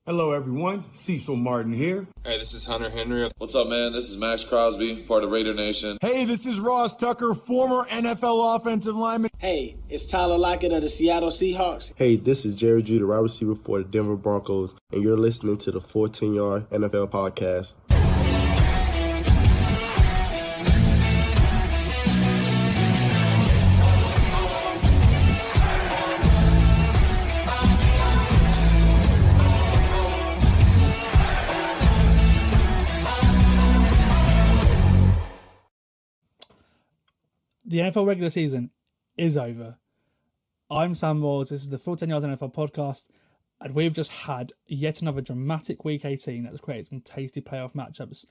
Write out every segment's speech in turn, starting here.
Hello, everyone. Cecil Martin here. Hey, this is Hunter Henry. What's up, man? This is Max Crosby, part of Raider Nation. Hey, this is Ross Tucker, former NFL offensive lineman. Hey, it's Tyler Lockett of the Seattle Seahawks. Hey, this is Jerry Judy, wide receiver for the Denver Broncos, and you're listening to the 14-Yard NFL Podcast. The NFL regular season is over. I'm Sam Moores. This is the Full 10 Yards NFL podcast, and we've just had yet another dramatic Week 18 that has created some tasty playoff matchups.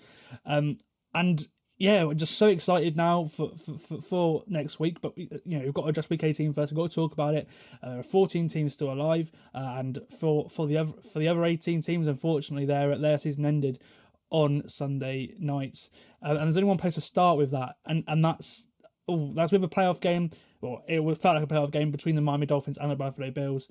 And yeah, we're just so excited now for next week. But we've got to adjust Week 18 first. We've got to talk about it. There are 14 teams still alive, and for the other 18 teams, unfortunately, their season ended on Sunday nights. And there's only one place to start with that, and that's with a playoff game. Well, it felt like a playoff game between the Miami Dolphins and the Buffalo Bills,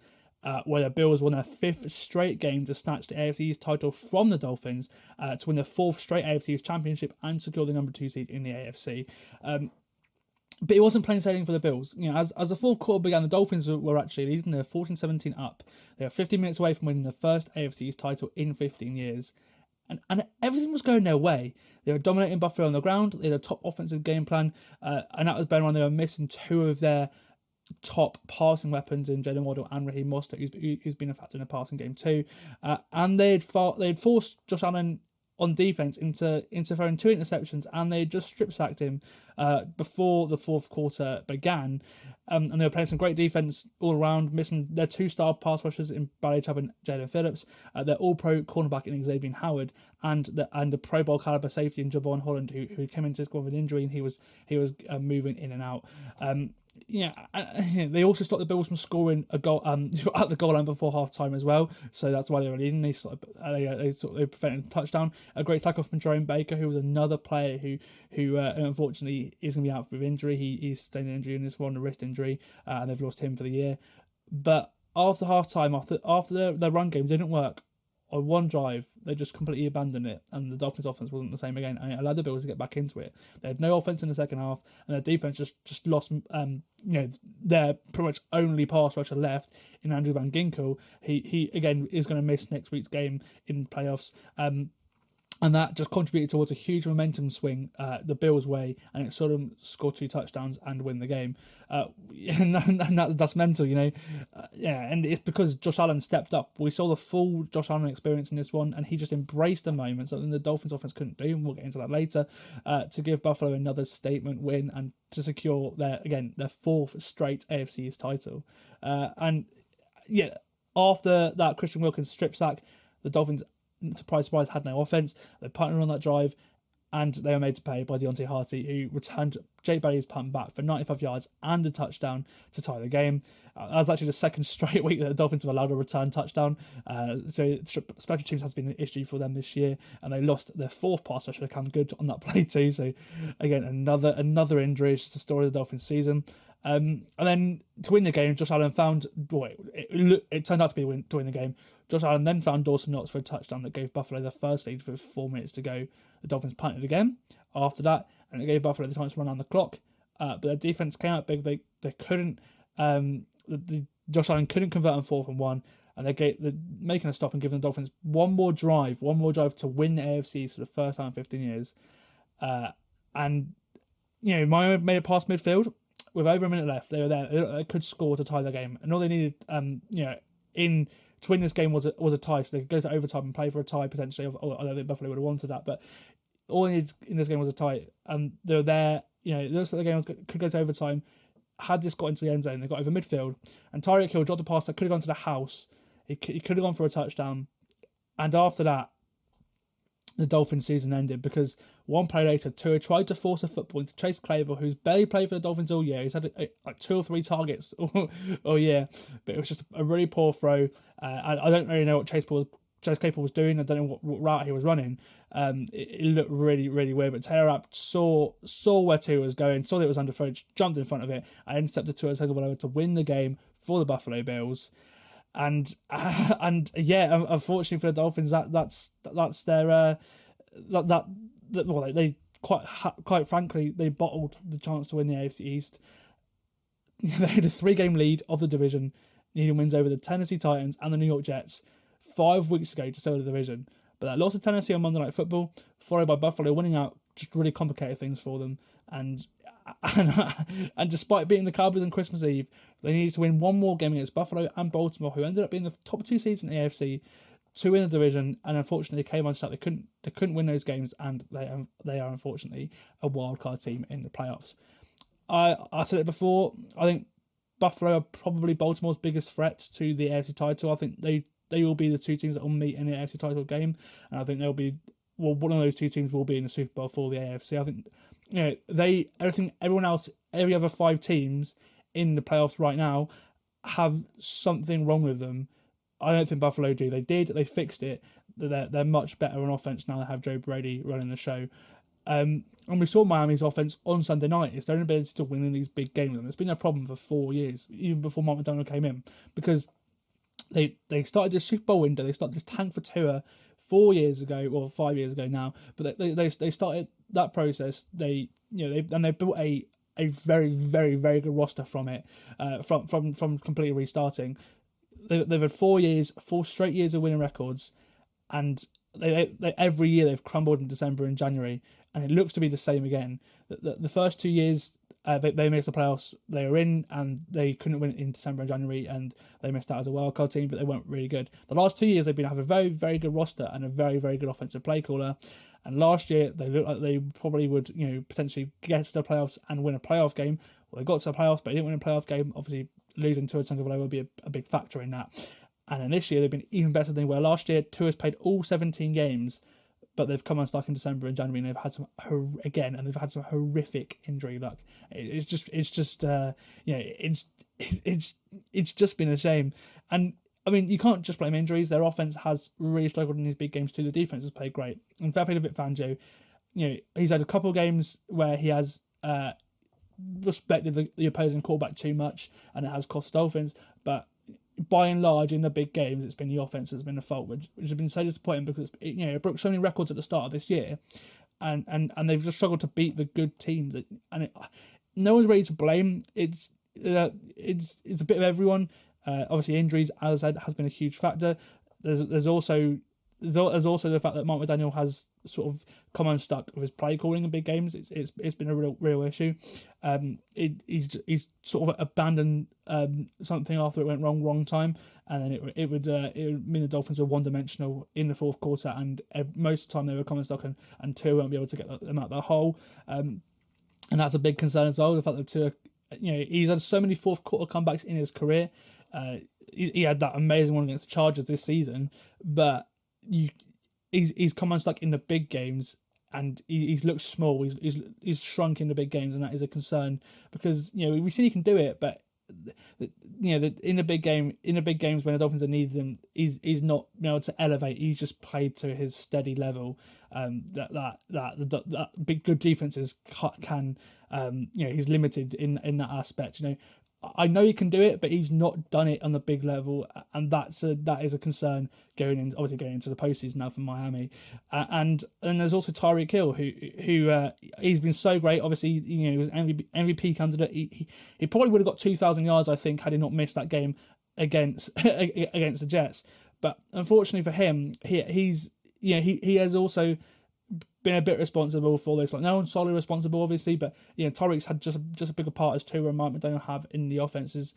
where the Bills won their fifth straight game to snatch the AFC East title from the Dolphins, to win their fourth straight AFC East championship and secure the number 2 seed in the AFC. But it wasn't plain sailing for the Bills. As the fourth quarter began, the Dolphins were actually leading. They're 14-17 up. They were 15 minutes away from winning the first AFC East title in 15 years. And everything was going their way. They were dominating Buffalo on the ground. They had a top offensive game plan. And that was bearing on they were missing 2 of their top passing weapons in Jalen Waddle and Raheem Mostert, who's been a factor in the passing game too. And they'd forced Josh Allen on defense into throwing 2 interceptions, and they just strip-sacked him before the fourth quarter began. And they were playing some great defense all around, missing their 2-star pass rushers in Bradley Chubb and Jalen Phillips, their all-pro cornerback in Xavier Howard, and the Pro Bowl caliber safety in Javon Holland, who came into this squad with an injury, and he was moving in and out. They also stopped the Bills from scoring a goal at the goal line before half time as well, so that's why they were leading. They prevented a touchdown. A great tackle from Jerome Baker, who was another player who unfortunately is going to be out with injury. He's sustained an injury in this one, a wrist injury, and they've lost him for the year. But after half time, after their run game didn't work, on one drive, they just completely abandoned it, and the Dolphins' offense wasn't the same again, and it allowed the Bills to get back into it. They had no offense in the second half, and their defense just lost, their pretty much only pass rusher left in Andrew Van Ginkel. He again is going to miss next week's game in playoffs. And that just contributed towards a huge momentum swing the Bills' way, and it saw them score 2 touchdowns and win the game. And that's mental, and it's because Josh Allen stepped up. We saw the full Josh Allen experience in this one, and he just embraced the moment, something the Dolphins' offense couldn't do, and we'll get into that later, to give Buffalo another statement win and to secure their 4th straight AFC East title. After that Christian Wilkins strip sack, the Dolphins, surprise, had no offense. They punted on that drive, and they were made to pay by Deontay Harty, who returned Jake Bailey's punt back for 95 yards and a touchdown to tie the game. That was actually the second straight week that the Dolphins have allowed a return touchdown. So special teams has been an issue for them this year, and they lost their 4th pass rusher, Cam Good, on that play too. So again, another injury. It's just the story of the Dolphins season. And then to win the game, Josh Allen found... it turned out to be to win the game. Josh Allen then found Dawson Knox for a touchdown that gave Buffalo their first lead with 4 minutes to go. The Dolphins punted again after that, and it gave Buffalo the chance to run down the clock. But their defense came out big. They couldn't... Josh Allen couldn't convert on 4th and 1, and they're making a stop and giving the Dolphins one more drive to win the AFC for the first time in 15 years. Miami made it past midfield. With over a minute left, they were there. They could score to tie the game, and all they needed, to win this game was a tie, so they could go to overtime and play for a tie potentially. I don't think Buffalo would have wanted that, but all they needed in this game was a tie, and they were there. It looks like the game could go to overtime. Had this got into the end zone, they got over midfield, and Tyreek Hill dropped a pass that could have gone to the house. He could have gone for a touchdown, and after that, the Dolphins season ended because one play later, Tua tried to force a football into Chase Claypool, who's barely played for the Dolphins all year. He's had like 2 or 3 targets all year, but it was just a really poor throw. I don't really know what Chase Claypool was doing. I don't know what route he was running. It looked really, really weird, but Taylor Rapp saw where Tua was going, saw that it was underthrown, jumped in front of it, and intercepted Tua's Tagovailoa to win the game for the Buffalo Bills. and yeah, unfortunately for the Dolphins, that's their well, they quite frankly, they bottled the chance to win the AFC East. They had a 3-game lead of the division, needing wins over the Tennessee Titans and the New York Jets 5 weeks ago to settle the division. But that loss to Tennessee on Monday Night Football, followed by Buffalo winning out, just really complicated things for them. And despite beating the Cowboys on Christmas Eve, they needed to win one more game against Buffalo and Baltimore, who ended up being the top 2 seeds in the AFC, to win the division. And unfortunately, they came on shut. They couldn't win those games, and they are unfortunately a wildcard team in the playoffs. I said it before, I think Buffalo are probably Baltimore's biggest threat to the AFC title. I think they will be the 2 teams that will meet in the AFC title game, and I think they'll be, well, one of those 2 teams will be in the Super Bowl for the AFC. I think, everyone else, every other 5 teams in the playoffs right now have something wrong with them. I don't think Buffalo do. They fixed it. They're much better on offense now. They have Joe Brady running the show. And we saw Miami's offense on Sunday night. It's their inability to win in these big games, and it's been a problem for 4 years, even before Mike McDaniel came in, because they started the Super Bowl window. They started this tank for Tua 4 years ago, or 5 years ago now. But they started that process. They built a very, very, very good roster from it, from completely restarting. They've had 4 straight years of winning records, and they every year they've crumbled in December and January, and it looks to be the same again. The first 2 years they missed the playoffs. They were in, and they couldn't win in December and January, and they missed out as a wildcard team, but they weren't really good. The last 2 years they've been have a very, very good roster and a very, very good offensive play caller. And last year they looked like they probably would, potentially get to the playoffs and win a playoff game. Well, they got to the playoffs, but they didn't win a playoff game. Obviously, losing to a Tagovailoa will be a big factor in that. And then this year they've been even better than they were last year. Tua's played all 17 games, but they've come unstuck in December and January, and they've had some horrific injury luck. It's just been a shame. And I mean, you can't just blame injuries. Their offense has really struggled in these big games too. The defense has played great. And fair play to Vic Fangio. He's had a couple of games where he has respected the opposing quarterback too much, and it has cost Dolphins. But by and large, in the big games, it's been the offense that's been the fault, which has been so disappointing, because it broke so many records at the start of this year, and they've just struggled to beat the good teams. No one's ready to blame. It's a bit of everyone. Obviously, injuries, as I said, has been a huge factor. There's also the fact that Mike McDaniel has sort of come unstuck with his play calling in big games. It's been a real issue. He's sort of abandoned something after it went wrong time, and then it would mean the Dolphins were one dimensional in the fourth quarter, and most of the time they were coming unstuck, and Tua won't be able to get them out of the hole. And that's a big concern as well. The fact that Tua, he's had so many fourth quarter comebacks in his career. He had that amazing one against the Chargers this season, but he's come unstuck in the big games, and he's looked small. He's shrunk in the big games, and that is a concern, because we see he can do it, but in the big games when the Dolphins have needed him, he's not been able to elevate. He's just played to his steady level. That big good defenses can he's limited in that aspect. I know he can do it, but he's not done it on the big level, and that is a concern going into the postseason now for Miami. And then there's also Tyreek Hill, who he's been so great. Obviously, he was MVP candidate. He probably would have got 2,000 yards, I think, had he not missed that game against the Jets. But unfortunately for him, he has also been a bit responsible for this. Like, no one's solely responsible, obviously, but Tyreek's had just a bigger part as Tua and Mike McDaniel have in the offense's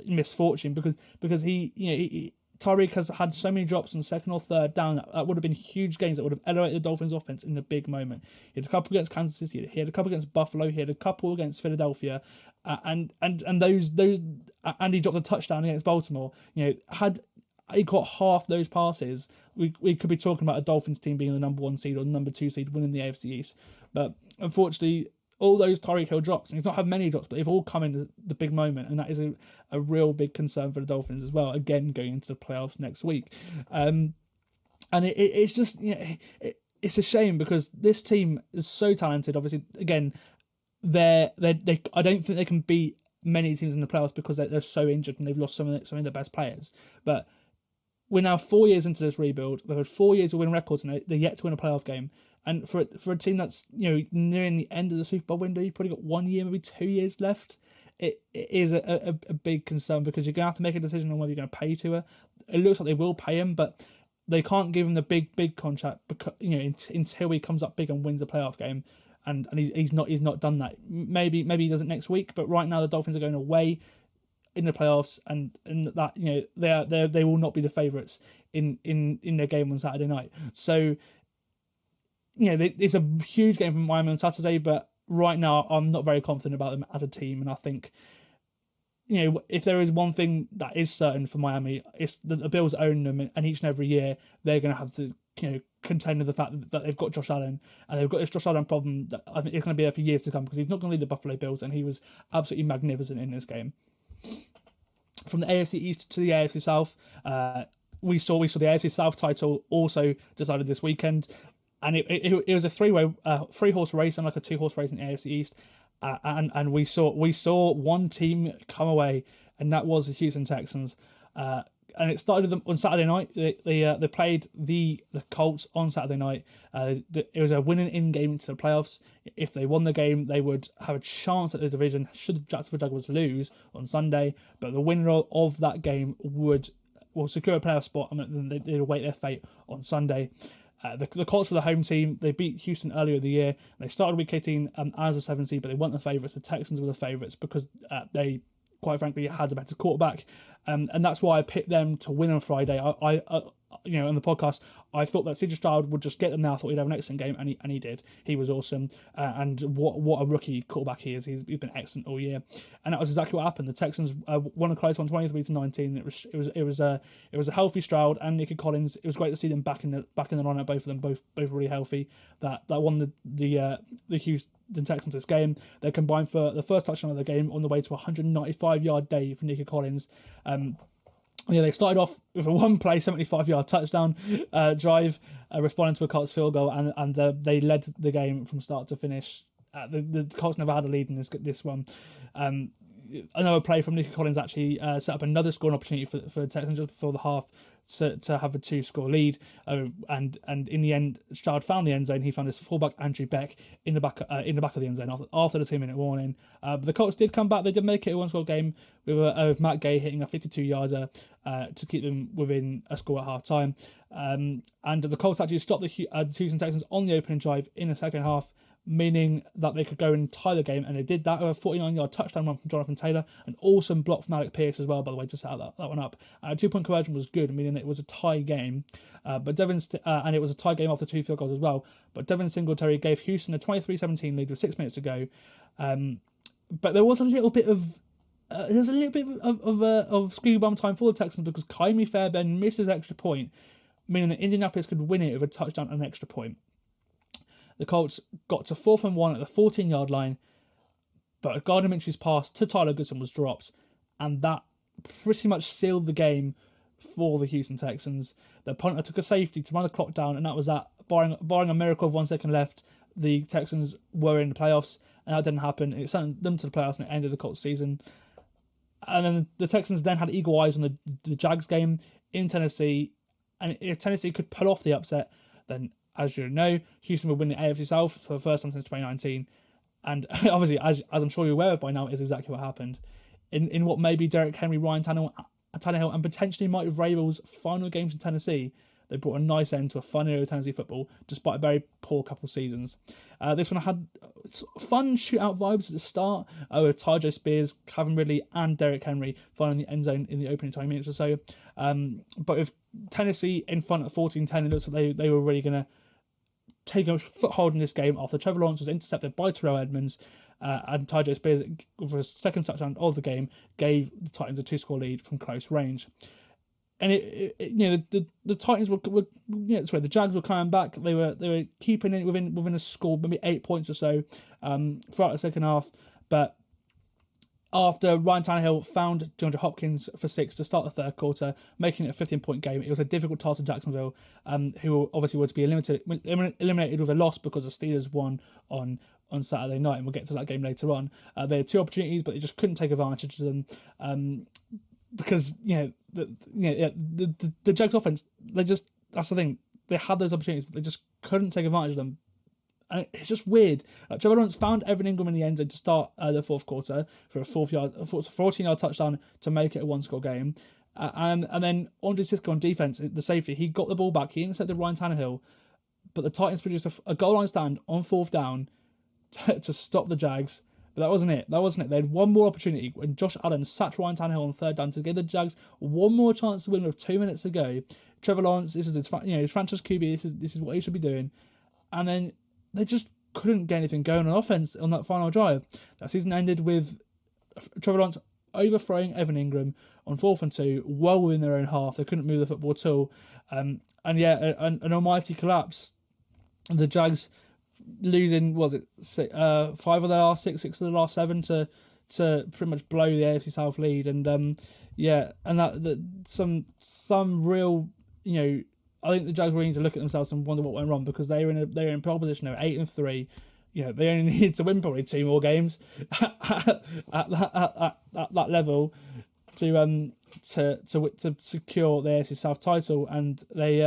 misfortune, because Tyreek has had so many drops on second or third down that would have been huge gains that would have elevated the Dolphins' offense in the big moment. He had a couple against Kansas City, he had a couple against Buffalo, he had a couple against Philadelphia, and those and he dropped a touchdown against Baltimore. Had he got half those passes, we could be talking about a Dolphins team being the number 1 seed or number 2 seed winning the AFC East. But unfortunately, all those Tyreek Hill drops, and he's not had many drops, but they've all come in the big moment, and that is a real big concern for the Dolphins as well, again, going into the playoffs next week. And it's just, it's a shame, because this team is so talented. Obviously, again, I don't think they can beat many teams in the playoffs because they're so injured and they've lost some of their best players. But we're now 4 years into this rebuild. They've had 4 years to win records and they're yet to win a playoff game. And for a team that's nearing the end of the Super Bowl window, you've probably got 1 year, maybe 2 years left. It is a big concern because you're going to have to make a decision on whether you're going to pay Tua. It looks like they will pay him, but they can't give him the big contract because until he comes up big and wins a playoff game. And he's not done that. Maybe he does it next week, but right now the Dolphins are going away in the playoffs, and that they will not be the favourites in their game on Saturday night. So it's a huge game from Miami on Saturday, but right now I'm not very confident about them as a team, and I think if there is one thing that is certain for Miami, it's that the Bills own them, and each and every year they're going to have to contend with the fact that they've got Josh Allen, and they've got this Josh Allen problem that I think is going to be there for years to come because he's not going to lead the Buffalo Bills, and he was absolutely magnificent in this game. From the AFC East to the AFC South, we saw the AFC South title also decided this weekend, and it was a three-horse race and like a two-horse race in the AFC East, and we saw one team come away, and that was the Houston Texans. And it started on Saturday night. They played the Colts on Saturday night. It was a winning in game into the playoffs. If they won the game, they would have a chance at the division should Jacksonville Jaguars lose on Sunday. But the winner of that game will secure a playoff spot, and they'd await their fate on Sunday. The Colts were the home team. They beat Houston earlier in the year. They started week 18 as a 7 seed, but they weren't the favourites. The Texans were the favourites because they, quite frankly, had a better quarterback. And that's why I picked them to win on Friday. I on the podcast, I thought that CJ Stroud would just get them now. I thought he'd have an excellent game, and he did. He was awesome. And what a rookie quarterback he is. He's been excellent all year. And that was exactly what happened. The Texans won a close one, 23-19. It was a healthy Stroud and Nicky Collins. It was great to see them back in the lineup. Both of them both really healthy. That won the Houston Texans this game. They combined for the first touchdown of the game on the way to a 195-yard day for Nicky Collins. They started off with a one-play 75-yard touchdown drive, responding to a Colts field goal, and they led the game from start to finish. The Colts never had a lead in this one. Another play from Nicky Collins actually set up another scoring opportunity for the Texans just before the half to have a 2-score lead. And in the end, Stroud found the end zone. He found his fullback Andrew Beck in the back of the end zone after the 2-minute warning. But the Colts did come back. They did make it a 1-score game with Matt Gay hitting a 52-yarder to keep them within a score at half time. And the Colts actually stopped the Houston Texans on the opening drive in the second half, meaning that they could go and tie the game, and they did that with a 49-yard touchdown run from Jonathan Taylor, an awesome block from Alec Pierce as well, by the way, to set that one up. A 2-point conversion was good, meaning that it was a tie game, and it was a tie game after 2 field goals as well. But Devin Singletary gave Houston a 23-17 lead with 6 minutes to go. But there was a little bit of squeaky bum time for the Texans because Kaimi Fairbairn missed his extra point, meaning that Indianapolis could win it with a touchdown and an extra point. The Colts got to 4th and 1 at the 14-yard line, but Gardner Minshew's pass to Tyler Goodson was dropped, and that pretty much sealed the game for the Houston Texans. The punter took a safety to run the clock down, and that was that. Barring a miracle of 1 second left, the Texans were in the playoffs, and that didn't happen. It sent them to the playoffs, and it ended the Colts season. And then the Texans then had eagle eyes on the Jags game in Tennessee, and if Tennessee could pull off the upset, then, as you know, Houston would win the AFC South for the first time since 2019. And obviously, as I'm sure you're aware of by now, is exactly what happened. In what may be Derrick Henry, Ryan Tannehill, and potentially Mike Vrabel's final games in Tennessee, they brought a nice end to a fun era of Tennessee football, despite a very poor couple of seasons. This one had fun shootout vibes at the start, with Tajay Spears, Calvin Ridley, and Derrick Henry finding the end zone in the opening 20 minutes or so. But with Tennessee in front at 14-10, it looks like they were really going to take a foothold in this game after Trevor Lawrence was intercepted by Terrell Edmonds, and Tajay Spears, for his second touchdown of the game, gave the Titans a 2-score lead from close range. And the Titans the Jags were coming back. They were keeping it within a score, maybe 8 points or so, throughout the second half. But after Ryan Tannehill found DeAndre Hopkins for 6 to start the third quarter, making it a 15-point game, it was a difficult task for Jacksonville, who obviously were to be eliminated with a loss because the Steelers won on on Saturday night, and we'll get to that game later on. They had two opportunities, but they just couldn't take advantage of them because the Jags offense, that's the thing, they had those opportunities, but they just couldn't take advantage of them. And it's just weird. Trevor Lawrence found Evan Ingram in the end zone to start the fourth quarter for a 14-yard touchdown to make it a one-score game. And then Andre Sisco on defense, the safety, he got the ball back. He intercepted Ryan Tannehill, but the Titans produced a goal line stand on fourth down to stop the Jags. But that wasn't it. They had one more opportunity when Josh Allen sacked Ryan Tannehill on third down to give the Jags one more chance to win with 2 minutes to go. Trevor Lawrence, this is his franchise QB. This is what he should be doing. And then they just couldn't get anything going on offense on that final drive. That season ended with Trevor Lawrence overthrowing Evan Ingram on 4th and 2, well within their own half. They couldn't move the football at all. An almighty collapse. The Jags losing, 5 of their last 6 of the last 7 to pretty much blow the AFC South lead. And and that some real, I think the Jags really need to look at themselves and wonder what went wrong, because they're in pole position. They're 8-3. They only need to win probably 2 more games at that level to secure the AFC South title. And they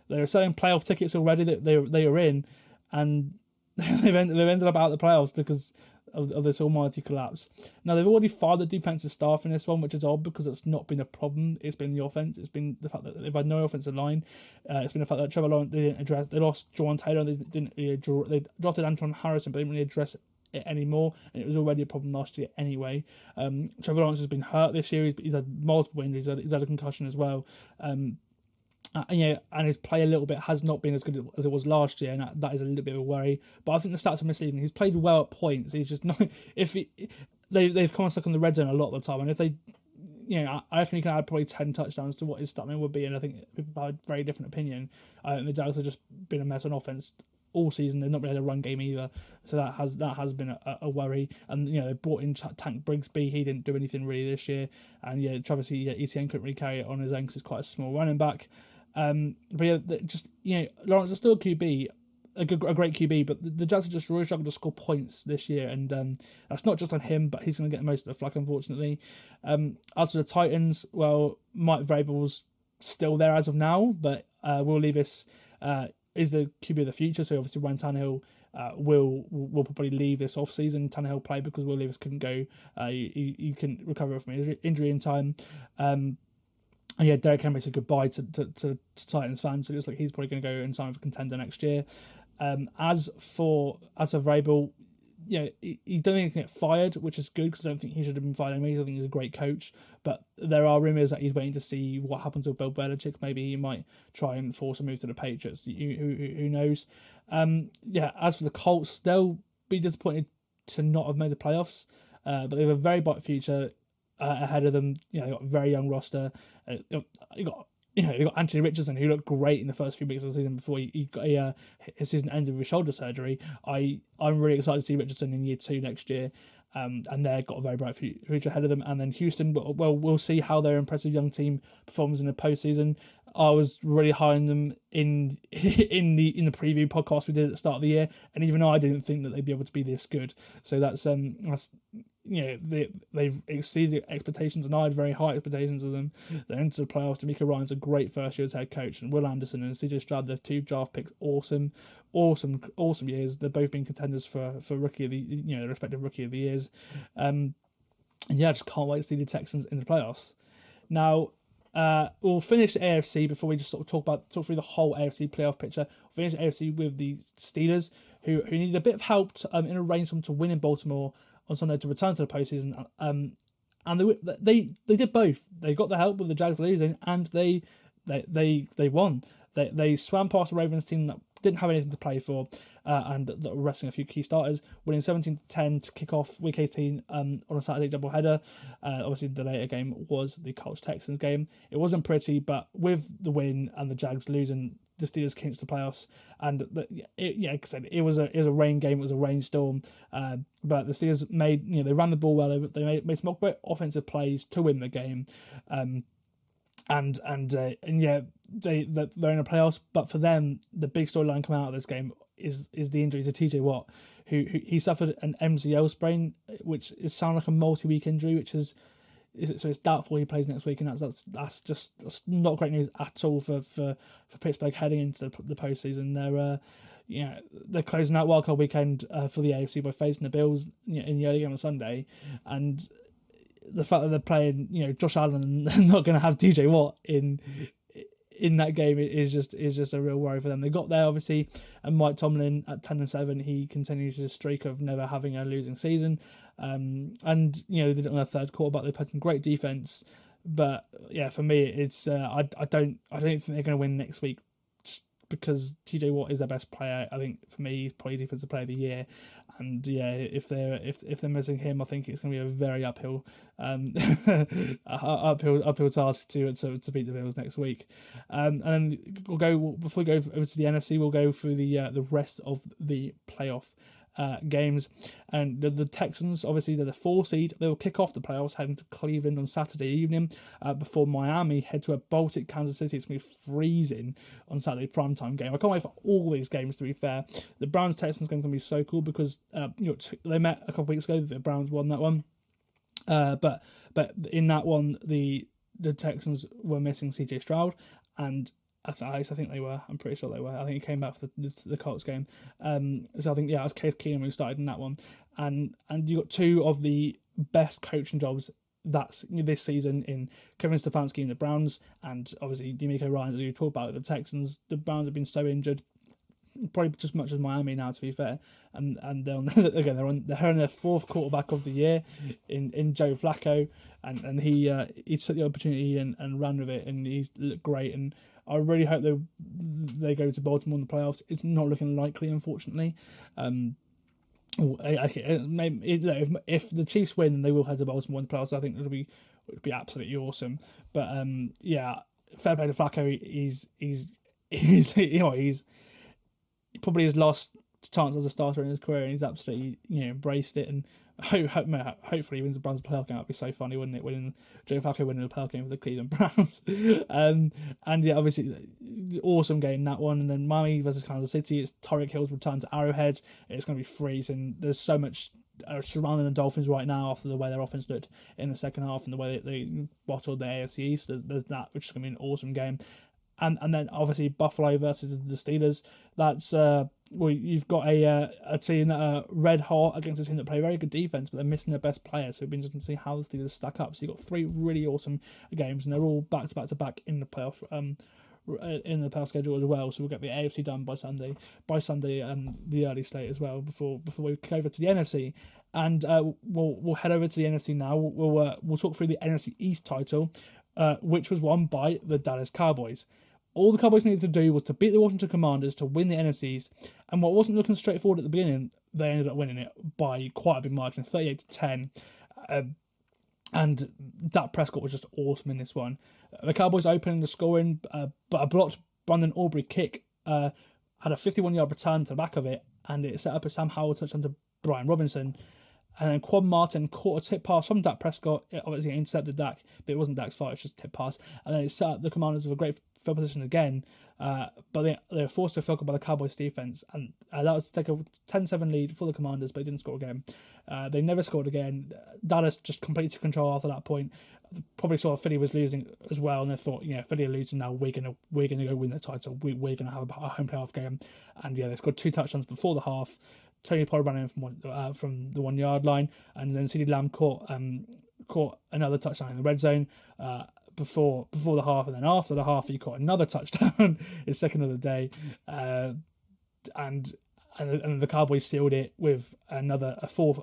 were selling playoff tickets already that they were in, and they've ended up out of the playoffs because of this almighty collapse. Now, they've already fired the defensive staff in this one, which is odd because it's not been a problem. It's been the offense. It's been the fact that they've had no offensive line. It's been the fact that Trevor Lawrence didn't address. They lost Jawan Taylor. They didn't really they drafted Anton Harrison, but they didn't really address it anymore, and it was already a problem last year anyway. Trevor Lawrence has been hurt this year. He's had multiple injuries. He's had a concussion as well. And his play a little bit has not been as good as it was last year, and that is a little bit of a worry. But I think the stats are misleading. He's played well at points. He's just not. They've come stuck on the red zone a lot of the time, and if they, I reckon he can add probably 10 touchdowns to what his stat line would be, and I think people have a very different opinion. I think the Jags have just been a mess on offense all season. They've not really had a run game either, so that has been a worry. And they brought in Tank Brigsby. He didn't do anything really this year, and Travis Etienne couldn't really carry it on his own because he's quite a small running back. Lawrence is still a QB, a great QB, but the Jags have just really struggled to score points this year, and that's not just on him, but he's going to get most of the flack, unfortunately. As for the Titans, well, Mike Vrabel's still there as of now, but Will Levis is the QB of the future, so obviously Ryan Tannehill will probably leave this off-season. Tannehill played because Will Levis couldn't go. You can recover from injury in time. And Derek Henry said goodbye to Titans fans, so it looks like he's probably going to go and sign for contender next year. As for Vrabel, he don't get fired, which is good because I don't think he should have been fired anyway. I think he's a great coach, but there are rumours that he's waiting to see what happens with Bill Belichick. Maybe he might try and force a move to the Patriots. Who knows? As for the Colts, they'll be disappointed to not have made the playoffs, but they have a very bright future ahead of them. They got a very young roster. You got Anthony Richardson, who looked great in the first few weeks of the season before he got his season ended with shoulder surgery. I'm really excited to see Richardson in year 2 next year, and they've got a very bright future ahead of them. And then Houston, well, we'll see how their impressive young team performs in the postseason. I was really high on them in the preview podcast we did at the start of the year, and even I didn't think that they'd be able to be this good. So that's they've exceeded expectations, and I had very high expectations of them. They entered the playoffs. D'Amico Ryan's a great first year as head coach, and Will Anderson and CJ Stroud, their 2 draft picks, awesome years. They've both been contenders for rookie of the their respective rookie of the years. I just can't wait to see the Texans in the playoffs. Now, we'll finish the AFC before we just sort of talk through the whole AFC playoff picture. We'll finish the AFC with the Steelers, who needed a bit of help in a rainstorm to win in Baltimore on Sunday to return to the postseason. And they did both. They got the help with the Jags losing, and they won. They swam past the Ravens team that didn't have anything to play for, and that were resting a few key starters, winning 17-10 to kick off Week 18 on a Saturday doubleheader. Obviously, the later game was the Colts-Texans game. It wasn't pretty, but with the win and the Jags losing, the Steelers clinched the playoffs. And like I said, it was a rain game. It was a rainstorm, but the Steelers they ran the ball well. They made some great offensive plays to win the game. and yeah, they're in the playoffs. But for them, the big storyline coming out of this game is the injury to TJ Watt, who he suffered an MCL sprain, which is sound like a multi-week injury, which is so it's doubtful he plays next week, and that's not great news at all for Pittsburgh heading into the postseason. They're closing out Wildcard weekend for the AFC by facing the Bills in the early game on Sunday, and the fact that they're playing Josh Allen and not going to have TJ Watt in that game is just a real worry for them. They got there obviously, and Mike Tomlin at 10-7, he continues his streak of never having a losing season. And they did it on their third quarterback. They played some great defense, but yeah, for me, it's I don't think they're going to win next week, just because TJ Watt is their best player. I think for me, he's probably defensive player of the year. And yeah, if they're missing him, I think it's going to be a very uphill task to beat the Bills next week. And then before we go over to the NFC, we'll go through the rest of the playoff games. And the Texans, obviously they're the 4 seed. They will kick off the playoffs heading to Cleveland on Saturday evening before Miami head to a Baltic Kansas City. It's going to be freezing on Saturday primetime game. I can't wait for all these games, to be fair. The Browns-Texans game is going to be so cool because they met a couple weeks ago. The Browns won that one. But in that one, the Texans were missing CJ Stroud, and I think they were. I'm pretty sure they were. I think he came back for the Colts game. So I think it was Case Keenum who started in that one, and you got 2 of the best coaching jobs that's this season in Kevin Stefanski and the Browns, and obviously DeMeco Ryans, as you talked about, the Texans. The Browns have been so injured, probably just as much as Miami now, to be fair, and they're on their 4th quarterback of the year in Joe Flacco, and he took the opportunity and ran with it, and he's looked great. And I really hope they go to Baltimore in the playoffs. It's not looking likely, unfortunately. If the Chiefs win, then they will head to Baltimore in the playoffs. I think it would be absolutely awesome. But fair play to Flacco. He's probably his last chance as a starter in his career, and he's absolutely embraced it. And hopefully he wins the Browns playoff game. That'd be so funny, wouldn't it? Joe Flacco winning the playoff game for the Cleveland Browns. And yeah, obviously awesome game, that one. And then Miami versus Kansas City. It's Tyreek Hill's return to Arrowhead. It's going to be freezing. There's so much surrounding the Dolphins right now after the way their offense looked in the second half and the way they bottled the AFC East. There's that, which is going to be an awesome game. And then obviously Buffalo versus the Steelers. That's you've got a team that are red hot against a team that play very good defense, but they're missing their best players. So it'll be interesting to see how the Steelers stack up. So you've got 3 really awesome games, and they're all back to back in the playoff schedule as well. So we'll get the AFC done by Sunday, the early slate as well before we go over to the NFC. And we'll head over to the NFC now. We'll talk through the NFC East title, which was won by the Dallas Cowboys. All the Cowboys needed to do was to beat the Washington Commanders to win the NFC East, and what wasn't looking straightforward at the beginning, they ended up winning it by quite a big margin, 38-10. And Dak Prescott was just awesome in this one. The Cowboys opened the scoring, but a blocked Brandon Aubrey kick had a 51-yard return to the back of it, and it set up a Sam Howell touchdown to Brian Robinson. And then Quan Martin caught a tip pass from Dak Prescott. It obviously intercepted Dak, but it wasn't Dak's fault, it's just a tip pass. And then it set up the Commanders with a great field position again. But they were forced to field goal by the Cowboys defense. And that was to take a 10-7 lead for the Commanders, but they didn't score again. They never scored again. Dallas just completely took control after that point. Probably saw Philly was losing as well, and they thought, Philly are losing now. We're gonna go win the title. We're gonna have a home playoff game. And yeah, they scored 2 touchdowns before the half. Tony Pollard ran in from the 1-yard line, and then CeeDee Lamb caught another touchdown in the red zone before the half, and then after the half he caught another touchdown, his second of the day, and the Cowboys sealed it with a 4th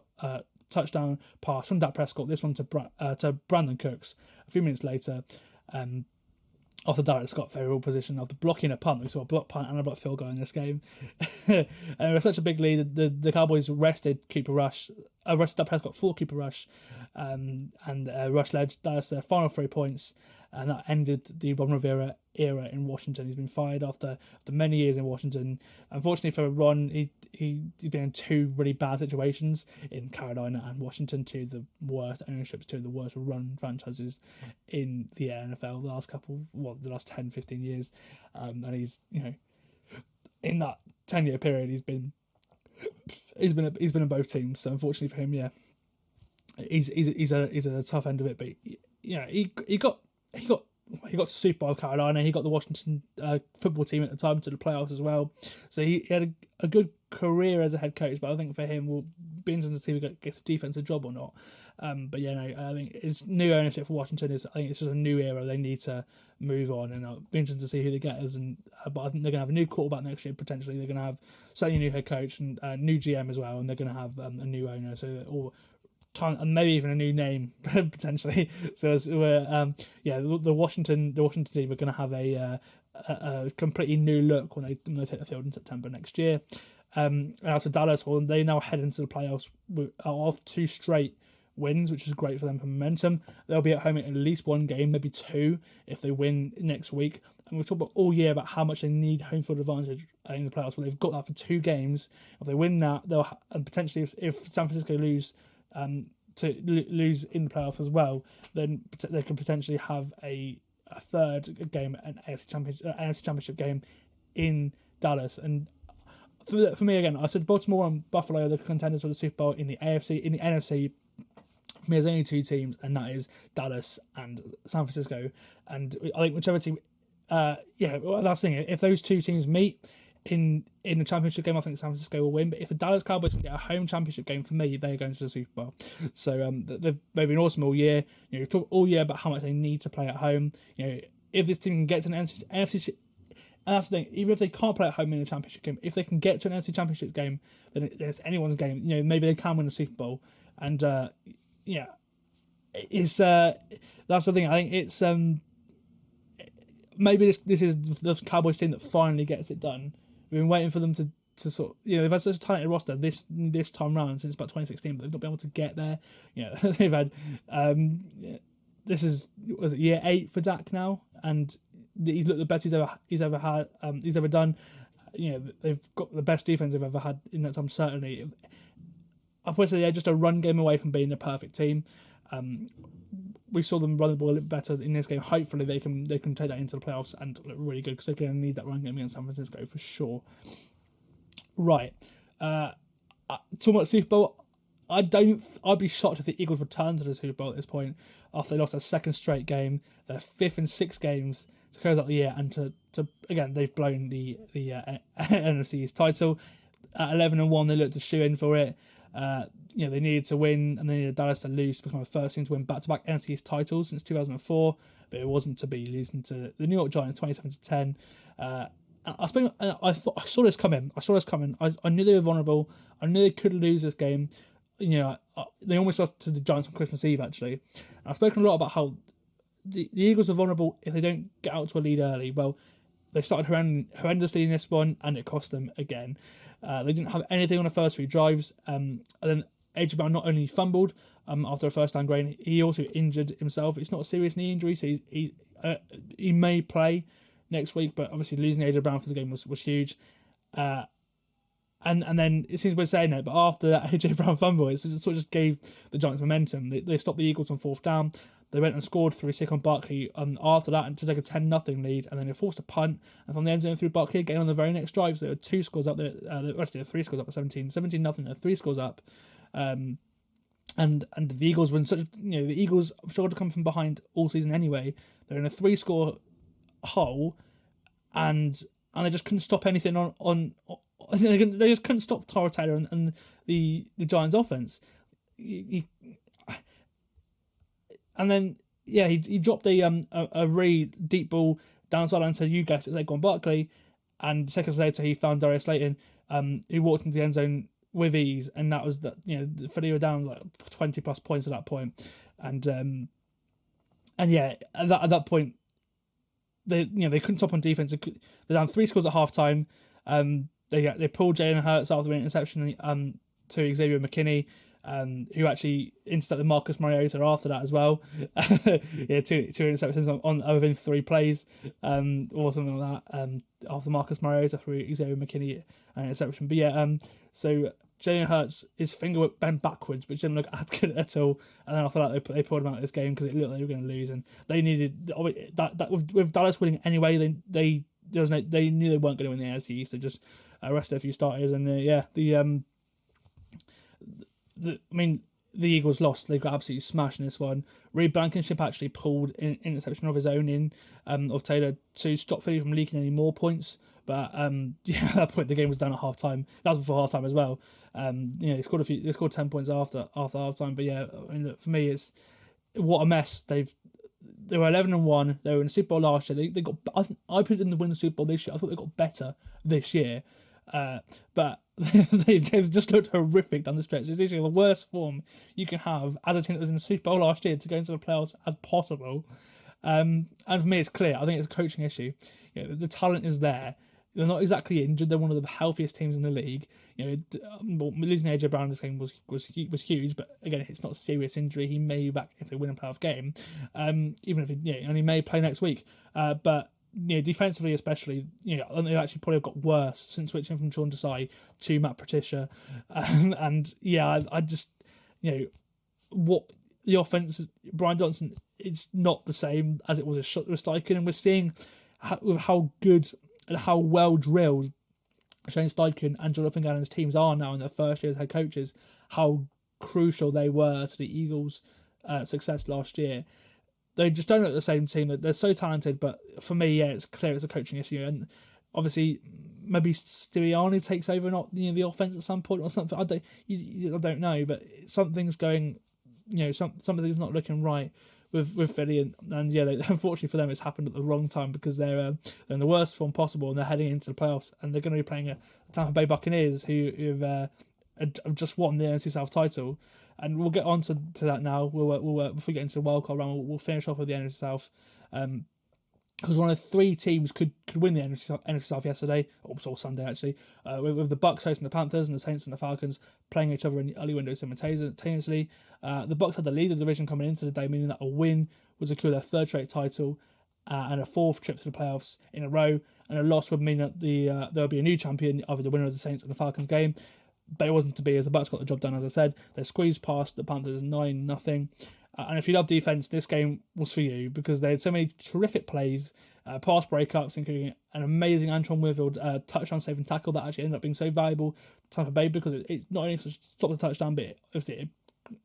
touchdown pass from Dak Prescott. This one to Brandon Cooks a few minutes later. After Dallas got favorable position after blocking a punt. We saw a block punt and a block field goal in this game. And it was such a big lead. The Cowboys rested Cooper Rush That Prescott for Cooper Rush, and Rush led Dallas their final 3 points, and that ended the Ron Rivera era in Washington. He's been fired after many years in Washington. Unfortunately for Ron, he's been in 2 really bad situations in Carolina and Washington, 2 of the worst ownerships, 2 of the worst run franchises in the NFL the last 10, 15 years. And he's, in that 10-year period, he's been in both teams. So unfortunately for him, he's at a tough end of it. But he got to Super Bowl Carolina. He got the Washington football team at the time to the playoffs as well. So he had a good career as a head coach. But I think for him, we'll be interested to see if he gets a defensive job or not. I think it's new ownership for Washington. I think it's just a new era. They need to move on, and I'll be interested to see who they get but I think they're going to have a new quarterback next year. Potentially, they're going to have certainly a new head coach and new GM as well, and they're going to have a new owner. And maybe even a new name potentially. So the Washington team are going to have a completely new look when they take the field in September next year. And also Dallas, they now head into the playoffs off 2 straight wins, which is great for them for momentum. They'll be at home in at least 1 game, maybe 2 if they win next week. And we've talked about all year about how much they need home field advantage in the playoffs. Well, they've got that for 2 games. If they win that, and potentially if San Francisco lose in the playoffs as well, then they could potentially have a third game, an NFC Championship game in Dallas. And for me, again, I said Baltimore and Buffalo are the contenders for the Super Bowl. In the NFC, for me, there's only 2 teams, and that is Dallas and San Francisco. And I think whichever team, that's the thing. If those 2 teams meet in the championship game, I think San Francisco will win. But if the Dallas Cowboys can get a home championship game, for me, they're going to the Super Bowl. So they've been awesome all year. We've talked all year about how much they need to play at home. If this team can get to an NFC, and that's the thing, even if they can't play at home in a championship game, if they can get to an NFC Championship game, then it's anyone's game. Maybe they can win the Super Bowl. And it's that's the thing. I think it's maybe this is the Cowboys team that finally gets it done. We've been waiting for them to sort of, they've had such a talented roster this time round since about 2016, but they've not been able to get there. They've had was it year 8 for Dak now, and he's looked the best he's ever done. They've got the best defense they've ever had in that time, certainly. I would say they're just a run game away from being a perfect team. We saw them run the ball a little better in this game. Hopefully they can take that into the playoffs and look really good, because they're going to need that run game against San Francisco for sure. Right. Talking about the Super Bowl, I'd be shocked if the Eagles return to the Super Bowl at this point after they lost their 2nd straight game, their 5th and 6th games to close out the year, and to again, they've blown the NFC East title. At 11-1, they looked to shoe in for it. They needed to win, and they needed Dallas to lose to become the first team to win back-to-back NFC East titles since 2004, but it wasn't to be, losing to the New York Giants 27-10. I saw this coming. I knew they were vulnerable. I knew they could lose this game. They almost lost to the Giants on Christmas Eve, actually. And I've spoken a lot about how the Eagles are vulnerable if they don't get out to a lead early. Well, they started horrendously in this one, and it cost them again. They didn't have anything on the first 3 drives. And then A.J. Brown not only fumbled after a first down grain, he also injured himself. It's not a serious knee injury, so he may play next week, but obviously losing A.J. Brown for the game was huge. And then it seems we're saying that, but after that A.J. Brown fumble, it sort of just gave the Giants momentum. They stopped the Eagles on 4th down. They went and scored through Saquon Barkley after that, and to take a 10-0 lead, and then they forced a punt, and from the end zone through Barkley again on the very next drive. So there were 2 scores up there. Actually, 3 scores up at 17-0, 3 scores up. And the Eagles were in such, the Eagles struggled to come from behind all season anyway. They're in a 3-score hole, and they just couldn't stop anything on they just couldn't stop Tyrod Taylor and the Giants offense. And then he dropped a really deep ball down sideline to, you guessed it, Saquon Barkley, and seconds later he found Darius Slayton, who walked into the end zone with ease, and that was for they were down like 20 plus points at that point, and at that point they couldn't stop on defense. They're down 3 scores at halftime. They pulled Jalen Hurts after an interception to Xavier McKinney. who actually intercepted Marcus Mariota after that as well. Yeah, two interceptions on within 3 plays, or something like that. After Marcus Mariota threw Xavier McKinney an interception. But yeah, so Jalen Hurts, his finger bent backwards, which didn't look as good at all. And then after that, they pulled him out of this game because it looked like they were going to lose, and they needed that with Dallas winning anyway. They knew they weren't going to win the AFC East. They just rested a few starters, and the Eagles lost. They got absolutely smashed in this one. Reed Blankenship actually pulled an interception of his own of Taylor to stop Philly from leaking any more points. But at that point the game was done at half time. That was before half time as well. They scored 10 points after half time. But yeah, I mean, look, for me, it's what a mess. They were 11-1. They were in the Super Bowl last year. They got. I put them to win the Super Bowl this year. I thought they got better this year. But they've just looked horrific down the stretch. It's literally the worst form you can have as a team that was in the Super Bowl last year to go into the playoffs as possible. And for me, it's clear. I think it's a coaching issue. The talent is there. They're not exactly injured. They're one of the healthiest teams in the league. Losing AJ Brown in this game was huge, but again, it's not a serious injury. He may be back if they win a playoff game, even if and he may play next week. But defensively especially, I think they've actually probably got worse since switching from Sean Desai to Matt Patricia, I just what the offense is, Brian Johnson, it's not the same as it was with Steichen, and we're seeing how good and how well drilled Shane Steichen and Jonathan Gannon's teams are now in their first year as head coaches, how crucial they were to the Eagles' success last year. They just don't look the same team. They're so talented, but for me, it's clear it's a coaching issue. And obviously, maybe Sirianni takes over the offense at some point or something. I don't know, but something's going. Something's not looking right with Philly, and unfortunately for them, it's happened at the wrong time because they're in the worst form possible, and they're heading into the playoffs, and they're going to be playing a Tampa Bay Buccaneers who've just won the NFC South title. And we'll get on to that now. We'll before we get into the wildcard round, we'll finish off with the NFC South. Because one of 3 teams could win the NFC South yesterday, or Sunday actually, with the Bucs hosting the Panthers and the Saints and the Falcons playing each other in the early window simultaneously. The Bucs had the lead of the division coming into the day, meaning that a win would secure their 3rd straight title and a 4th trip to the playoffs in a row, and a loss would mean that there would be a new champion, either the winner of the Saints and the Falcons game. But it wasn't to be, as the Bucs got the job done, as I said. They squeezed past the Panthers 9-0. And if you love defense, this game was for you because they had so many terrific plays, pass breakups, including an amazing Antoine Winfield touchdown saving tackle that actually ended up being so valuable to Tampa Bay because it not only stopped the touchdown, but it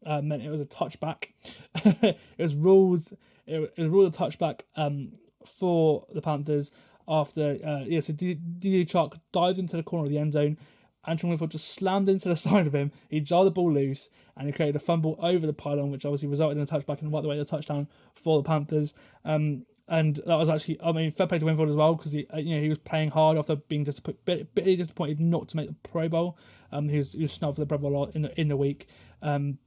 meant it was a touchback. It was ruled a touchback for the Panthers after so DJ Chark dived into the corner of the end zone. Antoine Winfield just slammed into the side of him. He jarred the ball loose and he created a fumble over the pylon, which obviously resulted in a touchback and right the way the touchdown for the Panthers. And that was actually, fair play to Winfield as well because he was playing hard after being bitterly disappointed not to make the Pro Bowl. He was snubbed for the Pro Bowl in the week. The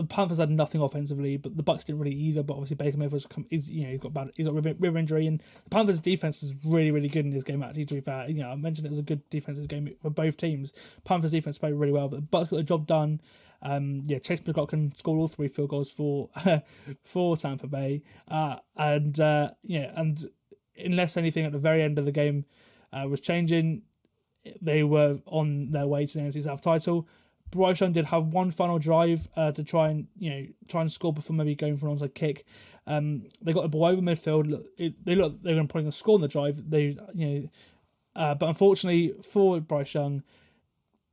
Panthers had nothing offensively, but the Bucs didn't really either. But obviously Baker Mayfield's he's got rib injury, and the Panthers' defense is really, really good in this game. Actually, to be fair, I mentioned it was a good defensive game for both teams. Panthers' defense played really well, but the Bucs got the job done. Chase McLaughlin scored all 3 field goals for Tampa Bay, and unless anything at the very end of the game was changing, they were on their way to the NFC South title. Bryce Young did have one final drive to try and score before maybe going for an onside kick. They got the ball over midfield. They looked like they were probably going to score on the drive. But unfortunately for Bryce Young,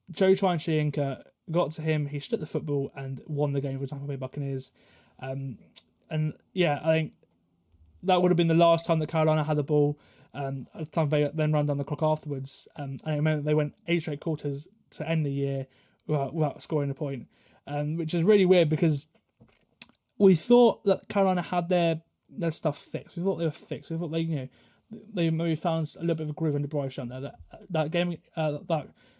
Joe Tryon-Shoyinka got to him. He struck the football and won the game for the Tampa Bay Buccaneers. I think that would have been the last time that Carolina had the ball. As Tampa Bay then ran down the clock afterwards, and it meant they went 8 straight quarters to end the year without scoring a point, which is really weird because we thought that Carolina had their stuff fixed. We thought they were fixed. We thought they maybe found a little bit of a groove under Bryce Young there. That game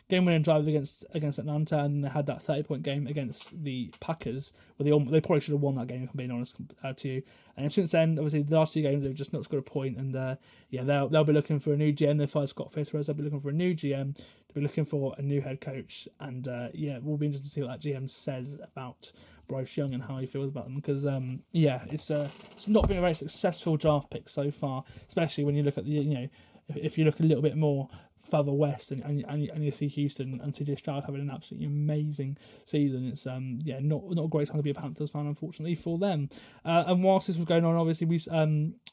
winning drive against Atlanta, and they had that 30-point game against the Packers where they probably should have won that game, if I'm being honest to you. And since then, obviously, the last 2 games they've just not scored a point, and they'll be looking for a new GM. They fired Scott Fish, they'll be looking for a new GM. They'll be looking for a new head coach, and we'll be interested to see what that GM says about Bryce Young and how he feels about them, because it's not been a very successful draft pick so far, especially when you look at if you look a little bit more further west and you see Houston and CJ Stroud having an absolutely amazing season. It's not a great time to be a Panthers fan, unfortunately, for them. And whilst this was going on, obviously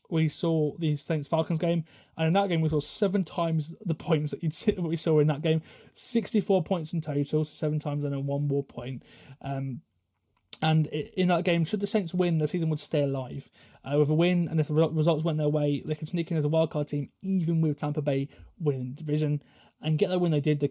we saw the Saints Falcons game, and in that game we saw 7 times the points that we saw in that game, 64 points in total, so 7 times and then 1 more point. And in that game, should the Saints win, the season would stay alive. With a win, and if the results went their way, they could sneak in as a wildcard team, even with Tampa Bay winning the division. And get that win they did. They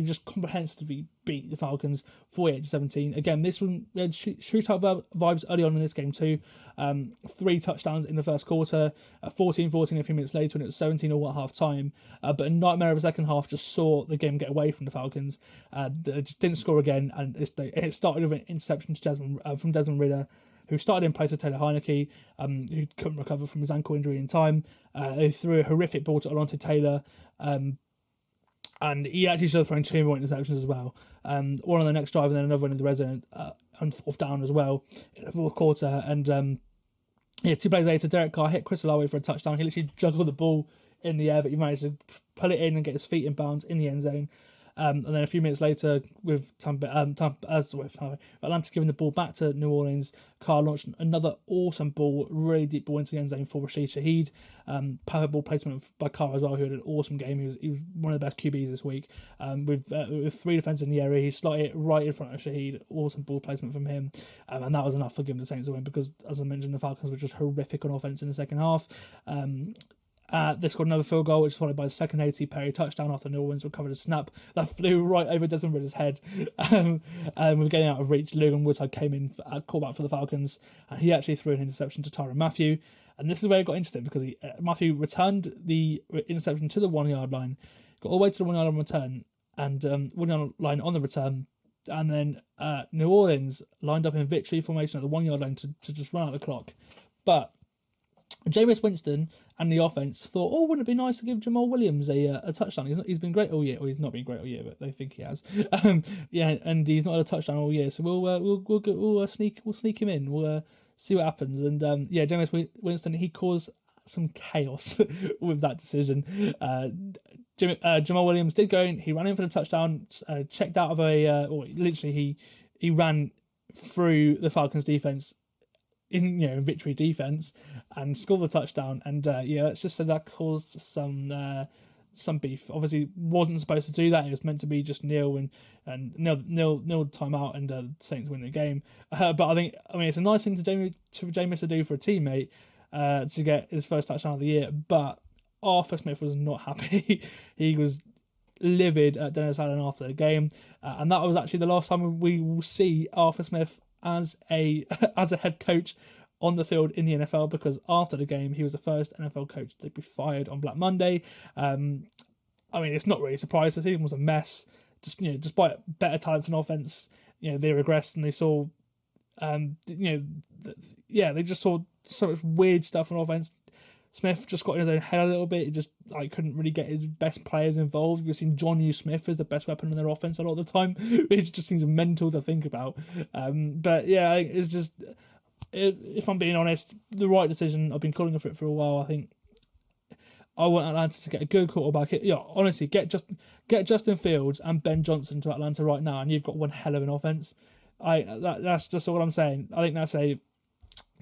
just comprehensively beat the Falcons 48-17. Again, this one, we had shootout vibes early on in this game too. 3 touchdowns in the first quarter, 14-14 a few minutes later, and it was 17-all at half time. But a nightmare of a second half just saw the game get away from the Falcons. They just didn't score again, and it started with an interception to from Desmond Ridder, who started in place of Taylor Heineke, who couldn't recover from his ankle injury in time. They threw a horrific ball to Alontae Taylor, and he actually should have thrown 2 more interceptions as well. One on the next drive and then another one in the red zone on 4th down as well in the 4th quarter. And 2 plays later, Derek Carr hit Chris Olave for a touchdown. He literally juggled the ball in the air, but he managed to pull it in and get his feet in bounds in the end zone. And then a few minutes later, with Atlanta giving the ball back to New Orleans, Carr launched another awesome ball, really deep ball into the end zone for Rashid Shaheed. Perfect ball placement by Carr as well, who had an awesome game. He was one of the best QBs this week. With 3 defenders in the area, he slotted it right in front of Shaheed. Awesome ball placement from him. And that was enough for giving the Saints a win, because, as I mentioned, the Falcons were just horrific on offense in the second half. They scored another field goal, which was followed by a second A.T. Perry touchdown after New Orleans recovered a snap that flew right over Desmond Ridder's head. With getting out of reach, Logan Woodside came in at callback for the Falcons, and he actually threw an interception to Tyrann Mathieu. And this is where it got interesting, because Mathieu returned the interception to the 1-yard line, got all the way to the 1-yard line return, and 1-yard line on the return, and then New Orleans lined up in victory formation at the 1-yard line to just run out the clock. But Jameis Winston and the offense thought, wouldn't it be nice to give Jamal Williams a touchdown? He's been great all year. Well, he's not been great all year, but they think he has. And he's not had a touchdown all year, so we'll sneak him in. We'll see what happens. And Jameis Winston, he caused some chaos with that decision. Jamal Williams did go in. He ran in for the touchdown. Checked out of literally he ran through the Falcons defense in victory defense and scored the touchdown, and let's just say that caused some beef. Obviously wasn't supposed to do that. It was meant to be just nil timeout, and Saints win the game. But I mean it's a nice thing for Jameis to do for a teammate, to get his first touchdown of the year. But Arthur Smith was not happy. He was livid at Dennis Allen after the game, and that was actually the last time we will see Arthur Smith as a head coach on the field in the NFL, because after the game he was the first NFL coach to be fired on Black Monday. It's not really surprising. The team was a mess. Despite better talents and offense, they regressed, and they saw, they just saw so much weird stuff on offense. Smith just got in his own head a little bit. He just couldn't really get his best players involved. We've seen John U. Smith as the best weapon in their offense a lot of the time. It just seems mental to think about. But yeah, it's just, if I'm being honest, the right decision. I've been calling for it for a while. I think I want Atlanta to get a good quarterback. Honestly, get Justin Fields and Ben Johnson to Atlanta right now, and you've got one hell of an offense. That's just all I'm saying. I think that's a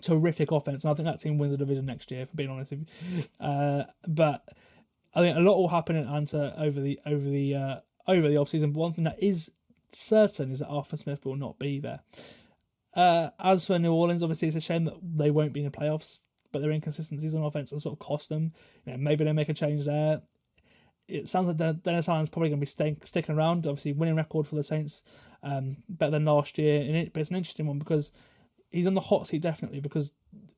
terrific offense, and I think that team wins the division next year, for being honest with you. But I think a lot will happen in Atlanta over the offseason. But one thing that is certain is that Arthur Smith will not be there. As for New Orleans, obviously it's a shame that they won't be in the playoffs, but their inconsistencies on offense will sort of cost them. Maybe they make a change there. It sounds like Dennis Allen's probably going to be sticking around. Obviously, winning record for the Saints, better than last year. But it's an interesting one, because he's on the hot seat, definitely, because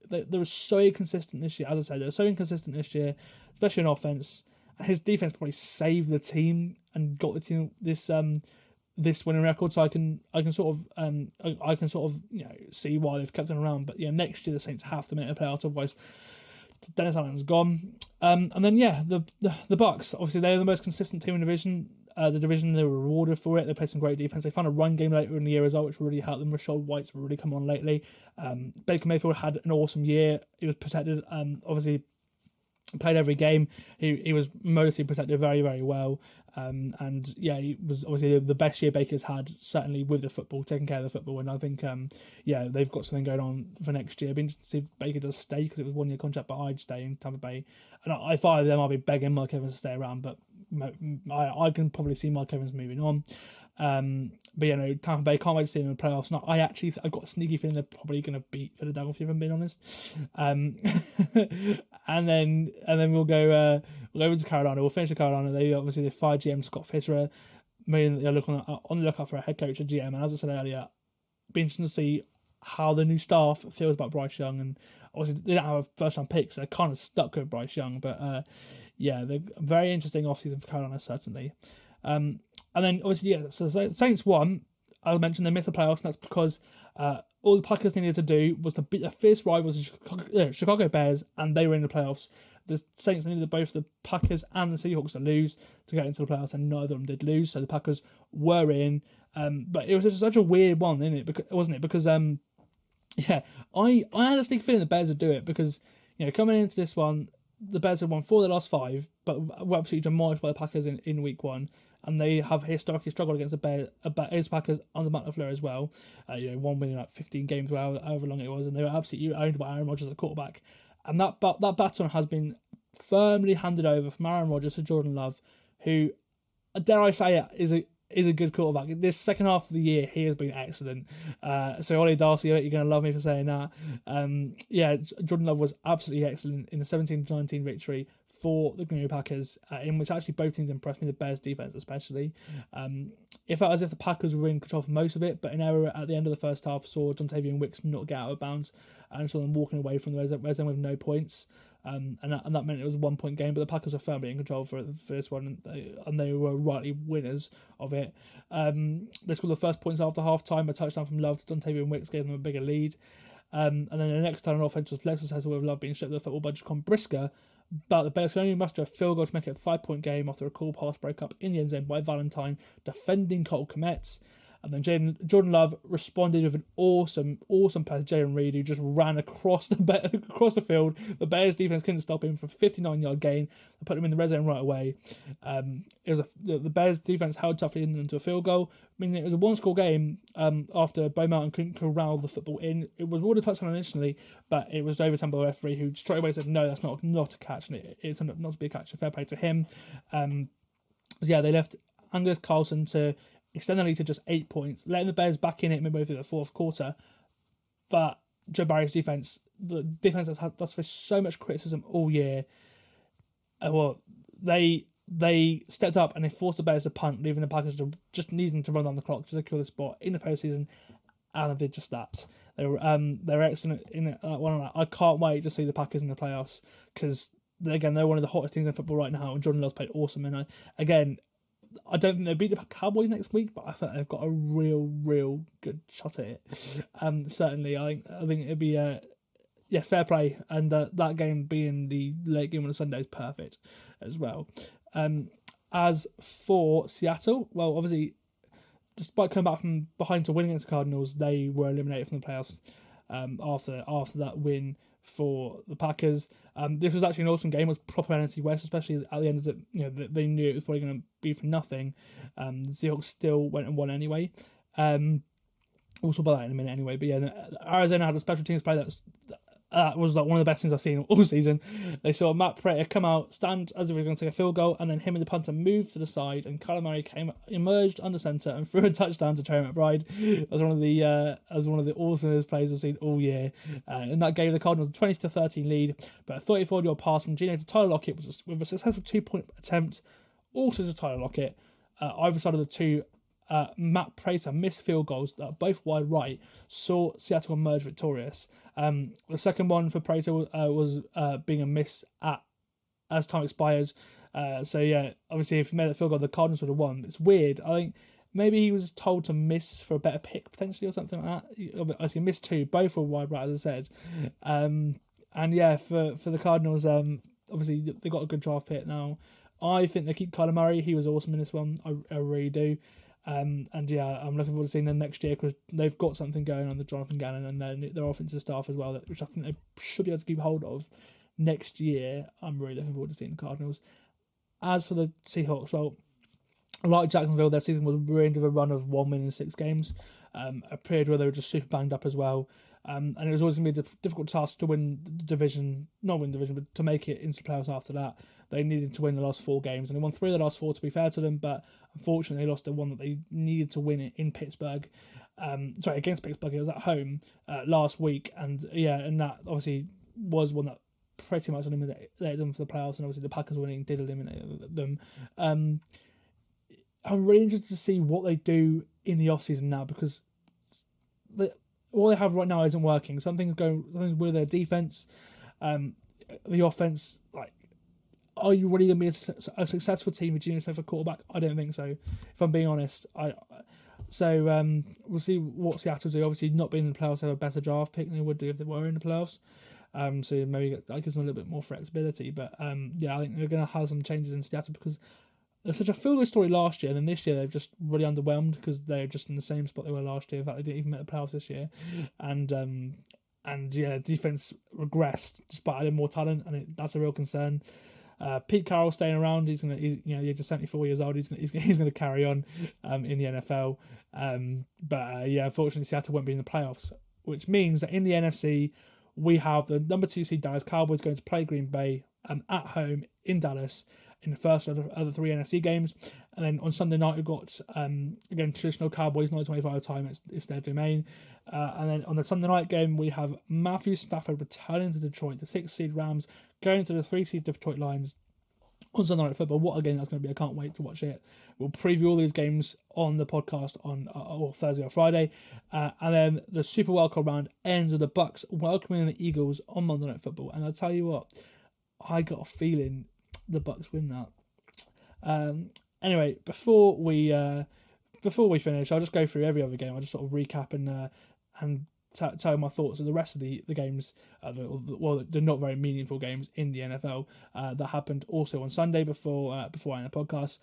they were so inconsistent this year. As I said, they were so inconsistent this year, especially in offense. And his defense probably saved the team and got the team this this winning record, so I can sort of see why they've kept them around. But next year the Saints have to make the playoffs, otherwise Dennis Allen's gone. And then the Bucks, obviously they're the most consistent team in the division. They were rewarded for it. They played some great defense. They found a run game later in the year as well, which really helped them. Rashad White's really come on lately. Baker Mayfield had an awesome year. He was protected. Obviously played every game. He was mostly protected very, very well. He was obviously the best year Baker's had, certainly with the football, taking care of the football. And I think, they've got something going on for next year. It'd be interesting to see if Baker does stay, because it was 1 year contract, but I'd stay in Tampa Bay. And if I were them, I'd be begging Mike Evans to stay around, but I can probably see Mike Evans moving on. Tampa Bay, can't wait to see them in the playoffs. Now, I've got a sneaky feeling they're probably going to beat Philadelphia, if I'm being honest. And then we'll go over to Carolina. We'll finish with Carolina. They fired GM Scott Fitterer, meaning that they're looking on the lookout for a head coach and GM. And as I said earlier, be interesting to see how the new staff feels about Bryce Young. And obviously they don't have a first round pick, so they're kind of stuck with Bryce Young. But they're very interesting offseason for Carolina, certainly. And then obviously, so Saints won. I mentioned they missed the playoffs, and that's because all the Packers needed to do was to beat their fierce rivals, the Chicago Bears, and they were in the playoffs. The Saints needed both the Packers and the Seahawks to lose to get into the playoffs, and neither of them did lose, so the Packers were in. But it was just such a weird one, wasn't it? Because I had a sneaky feeling the Bears would do it, because coming into this one, the Bears had won 4 of their last 5, but were absolutely demolished by the Packers in week 1. And they have historically struggled against the Packers on the Matt LaFleur as well. One winning 15 games, however long it was, and they were absolutely owned by Aaron Rodgers at quarterback. And that baton has been firmly handed over from Aaron Rodgers to Jordan Love, who, dare I say it, is a good quarterback. This second half of the year, he has been excellent. So Ollie Darcy, you're going to love me for saying that. Jordan Love was absolutely excellent in the 17-19 victory for the Green Bay Packers, in which actually both teams impressed me, the Bears defense especially. It felt as if the Packers were in control for most of it, but an error at the end of the first half saw Dontavian Wicks not get out of bounds and saw them walking away from the red zone with no points. And that meant it was a 1 point game, but the Packers were firmly in control for this one, and they were rightly winners of it. They scored the first points after half time, a touchdown from Love to Dontavian Wicks gave them a bigger lead. And then the next turn on offense was less successful, with Love being stripped of the football by Jaquan Brisker, but the Bears could only muster a field goal to make it a 5 point game after a cool pass broke up in the end zone by Valentine, defending Cole Kmet. And then Jordan Love responded with an awesome pass to Jalen Reed, who just ran across the field. The Bears defense couldn't stop him for a 59-yard gain. They put him in the red zone right away. The Bears defense held tough leading them to a field goal, meaning it was a one-score game after Bo Melton couldn't corral the football in. It was ruled a touchdown initially, but it was overturned by the referee, who straight away said, no, that's not a catch, and it's not to be a catch. A fair play to him. They left Angus Carlson to extend the lead to just 8 points, letting the Bears back in it midway through the fourth quarter. But Joe Barry's defense, the defense that's faced so much criticism all year. They stepped up and they forced the Bears to punt, leaving the Packers just needing to run down the clock to secure the spot in the postseason, and they did just that. They were excellent in it. I can't wait to see the Packers in the playoffs, because again, they're one of the hottest teams in football right now, and Jordan Love's played awesome. And I don't think they'll beat the Cowboys next week, but I think they've got a real good shot at it. Certainly, I think it'd be fair play, and that game being the late game on a Sunday is perfect as well. As for Seattle, well, obviously, despite coming back from behind to win against the Cardinals, they were eliminated from the playoffs after that win for the Packers. This was actually an awesome game. It was proper NFC West, especially at the end of it. They knew it was probably going to be for nothing. The Seahawks still went and won anyway. We'll talk about that in a minute anyway. But Arizona had a special teams play that was like one of the best things I've seen all season. They saw Matt Prater come out, stand as if he was going to take a field goal, and then him and the punter moved to the side, and Kyler Murray emerged under centre and threw a touchdown to Trey McBride. As one of the awesomest plays we've seen all year. And that gave the Cardinals a 20-13 lead. But a 34-yard pass from Geno to Tyler Lockett was with a successful 2-point attempt, also to Tyler Lockett. Either side of the two, Matt Prater missed field goals that are both wide right, saw Seattle emerge victorious. The second one for Prater was being a miss as time expires. Obviously if he made that field goal, the Cardinals would have won. It's weird. I think maybe he was told to miss for a better pick potentially or something like that. I see missed 2, both were wide right, as I said. And yeah, for the Cardinals, obviously they got a good draft pick now. I think they keep Kyler Murray. He was awesome in this one. I really do. And yeah, I'm looking forward to seeing them next year because they've got something going on, the Jonathan Gannon and their offensive staff as well, which I think they should be able to keep hold of next year. I'm really looking forward to seeing the Cardinals. As for the Seahawks, well, like Jacksonville, their season was ruined with a run of 1 win in 6 games, a period where they were just super banged up as well. And it was always going to be a difficult task to win the division, not win the division, but to make it into the playoffs after that. They needed to win the last 4 games, and they won 3 of the last 4 to be fair to them, but unfortunately they lost the one that they needed to win it in Pittsburgh. Against Pittsburgh, it was at home last week, and that obviously was one that pretty much eliminated them for the playoffs, and obviously the Packers winning did eliminate them. I'm really interested to see what they do in the offseason now, because what they have right now isn't working. Something's with their defense, the offense. Like, are you really going to be a successful team with Geno Smith a quarterback? I don't think so, if I'm being honest. We'll see what Seattle do. Obviously, not being in the playoffs, they have a better draft pick than they would do if they were in the playoffs. So maybe that gives them a little bit more flexibility. But I think they're going to have some changes in Seattle because they're such a feel-good story last year, and then this year they've just really underwhelmed because they're just in the same spot they were last year. In fact, they didn't even make the playoffs this year, and defense regressed despite having more talent, and that's a real concern. Pete Carroll staying around. He's just 74 years old. He's gonna carry on in the NFL. Unfortunately, Seattle won't be in the playoffs, which means that in the NFC we have the number 2 seed Dallas Cowboys going to play Green Bay at home in Dallas in the first of the 3 NFC games. And then on Sunday night, we've got, again, traditional Cowboys, 9:25 time, it's their domain. And then on the Sunday night game, we have Matthew Stafford returning to Detroit, the 6 seed Rams, going to the 3 seed Detroit Lions on Sunday Night Football. What a game that's going to be. I can't wait to watch it. We'll preview all these games on the podcast on Thursday or Friday. And then the Super Wildcard round ends with the Bucks welcoming the Eagles on Monday Night Football. And I'll tell you what, I got a feeling the Bucks win that. Anyway, before we finish, I'll just go through every other game. I'll just sort of recap and tell you my thoughts of the rest of the games, the not very meaningful games in the NFL that happened also on Sunday before I end the podcast.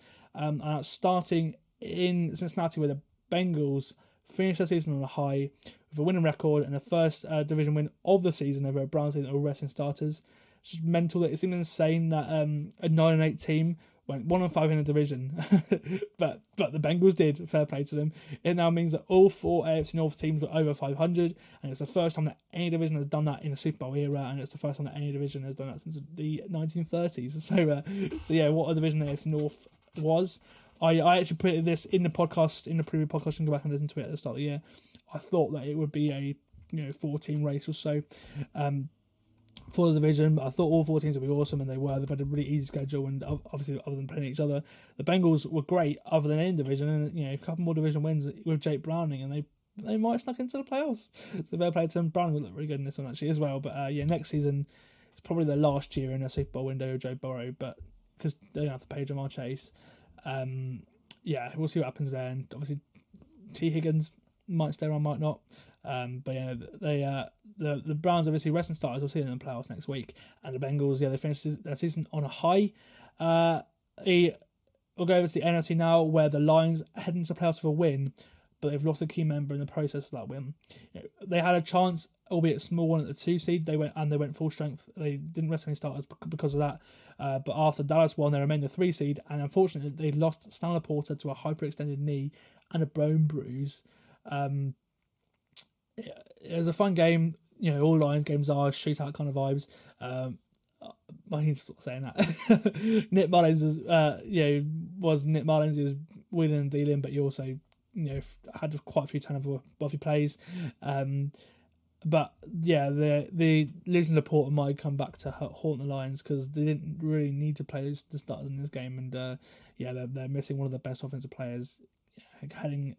Starting in Cincinnati, where the Bengals finished their season on a high with a winning record and the first division win of the season over a Browns team that were resting starters. It's just mental. That it seems insane that a 9-8 team went 1-5 in a division, but the Bengals did. Fair play to them. It now means that all 4 AFC North teams were over 500, and it's the first time that any division has done that in a Super Bowl era, and it's the first time that any division has done that since the 1930s. So yeah, what a division AFC North was. I actually put this in the podcast, in the preview podcast. You can go back and listen to it at the start of the year. I thought that it would be a 4-team race or so. For the division, I thought all 4 teams would be awesome, and they were. They've had a really easy schedule, and obviously, other than playing each other, the Bengals were great, other than in division, and a couple more division wins with Jake Browning, and they might snuck into the playoffs. So fair play to them. Browning would look really good in this one actually as well. But next season it's probably the last year in a Super Bowl window of Joe Burrow, but because they don't have to pay Jamar Chase. We'll see what happens there, and obviously T. Higgins might stay around, might not. The Browns obviously resting starters. We'll see them in the playoffs next week, and the Bengals they finished their season on a high. We'll go over to the NFC now, where the Lions are heading to the playoffs for a win, but they've lost a key member in the process of that win. They had a chance, albeit small one, at the 2 seed. They went full strength. They didn't rest any starters because of that. But after Dallas won, they remained the 3 seed, and unfortunately they lost Stanley Porter to a hyperextended knee and a bone bruise. It was a fun game. All Lions games are shootout kind of vibes. I need to stop saying that. Nick Mullins was Nick Mullins. He was wheeling and dealing, but he also had quite a few turnover worthy plays. But yeah, the losing Laporte might come back to haunt the Lions because they didn't really need to play the starters in this game, and they're missing one of the best offensive players heading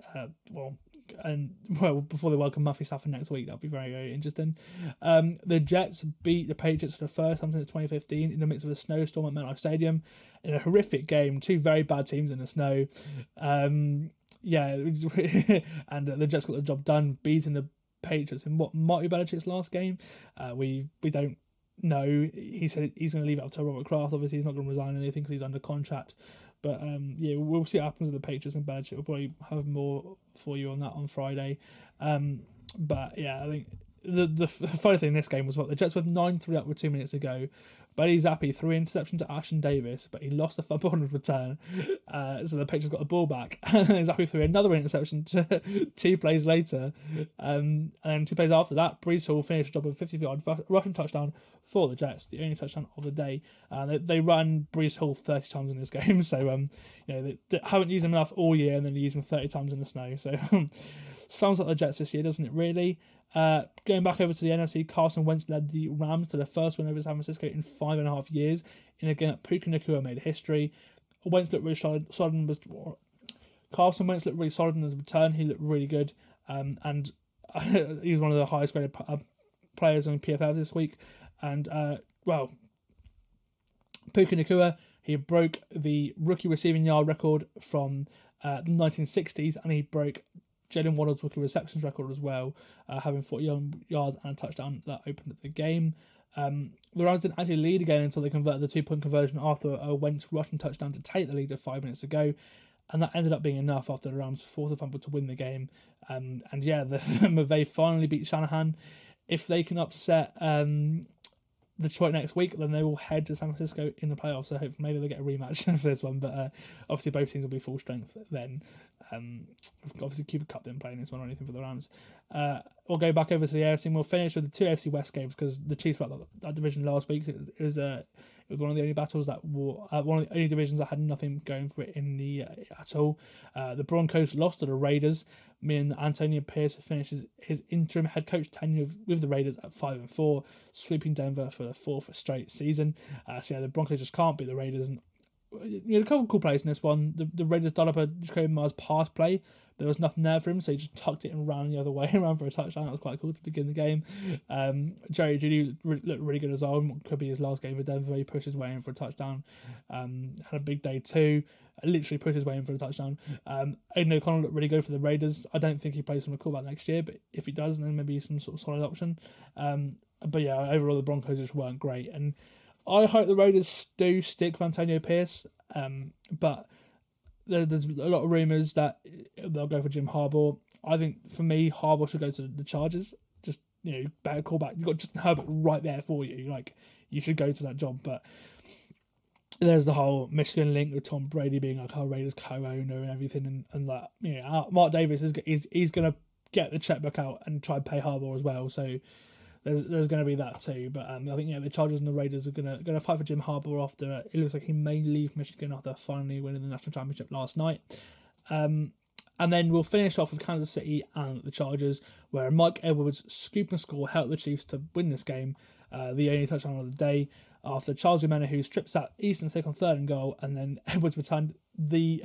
before they welcome Matthew Stafford next week. That'll be very, very interesting. The Jets beat the Patriots for the first time since 2015 in the midst of a snowstorm at MetLife Stadium in a horrific game. 2 very bad teams in the snow. yeah, and the Jets got the job done, beating the Patriots in what might be Belichick's last game. We don't know. He said he's going to leave it up to Robert Kraft. Obviously, he's not going to resign anything because he's under contract. But yeah, we'll see what happens with the Patriots and Belichick. We'll probably have more for you on that on Friday. But yeah, I think the funny thing in this game was what the Jets were 9-3 up with 2 minutes to go. Bailey Zappi threw an interception to Ashton Davis, but he lost the fumble on return. So the Patriots got the ball back. And then Zappi threw another interception to 2 plays later. And then 2 plays after that, Brees Hall finished the job with a 50-yard rushing touchdown for the Jets, the only touchdown of the day. They run Brees Hall 30 times in this game. So, they haven't used him enough all year, and then they use him 30 times in the snow. So, sounds like the Jets this year, doesn't it, really? Going back over to the NFC, Carson Wentz led the Rams to their first win over San Francisco in 5.5 years. In a game that Puka Nacua made history. Wentz looked really solid. Carson Wentz looked really solid in his return. He looked really good. And he was one of the highest graded players on PFL this week. And, Puka Nacua, he broke the rookie receiving yard record from the 1960s, and he broke Jalen Waddle's rookie receptions record as well, having 40 yards and a touchdown that opened up the game. The Rams didn't actually lead again until they converted the 2-point conversion after a Wentz rushing touchdown to take the lead of 5 minutes to go. And that ended up being enough after the Rams forced a fumble to win the game. And yeah, McVay finally beat Shanahan. If they can upset Detroit next week, then they will head to San Francisco in the playoffs. So hopefully maybe they'll get a rematch for this one. But obviously both teams will be full strength then. Obviously Cooper Kupp didn't play in this one or anything for the Rams. We'll go back over to the AFC and we'll finish with the 2 AFC West games because the Chiefs were that division last week. It was one of the only battles that were one of the only divisions that had nothing going for it in the at all. The Broncos lost to the Raiders, meaning that Antonio Pierce finishes his interim head coach tenure with the Raiders at 5-4, sweeping Denver for the 4th straight season. So yeah, the Broncos just can't beat the Raiders. And a couple of cool plays in this one. The Raiders dialed up a Jacoby Myers pass play. There was nothing there for him, so he just tucked it and ran the other way, ran for a touchdown. That was quite cool to begin the game. Jerry Jeudy looked really good as well. Could be his last game for Denver. He pushed his way in for a touchdown. Had a big day too. Literally pushed his way in for a touchdown. Aiden O'Connell looked really good for the Raiders. I don't think he plays from the callback next year, but if he does, then maybe some sort of solid option. But yeah, overall the Broncos just weren't great. And I hope the Raiders do stick with Antonio Pierce. But there's a lot of rumours that they'll go for Jim Harbaugh. I think for me, Harbaugh should go to the Chargers. Just, better callback. You've got Justin Herbert right there for you. Like, you should go to that job. But there's the whole Michigan link with Tom Brady being like our Raiders co-owner and everything, and that Mark Davis he's going to get the checkbook out and try and pay Harbaugh as well. So there's going to be that too. But I think the Chargers and the Raiders are going to fight for Jim Harbaugh after it looks like he may leave Michigan after finally winning the national championship last night. And then we'll finish off with Kansas City and the Chargers, where Mike Edwards' scoop and score helped the Chiefs to win this game, the only touchdown of the day, after Charles Omenihu strips out Easton take on 3rd and goal, and then Edwards returned the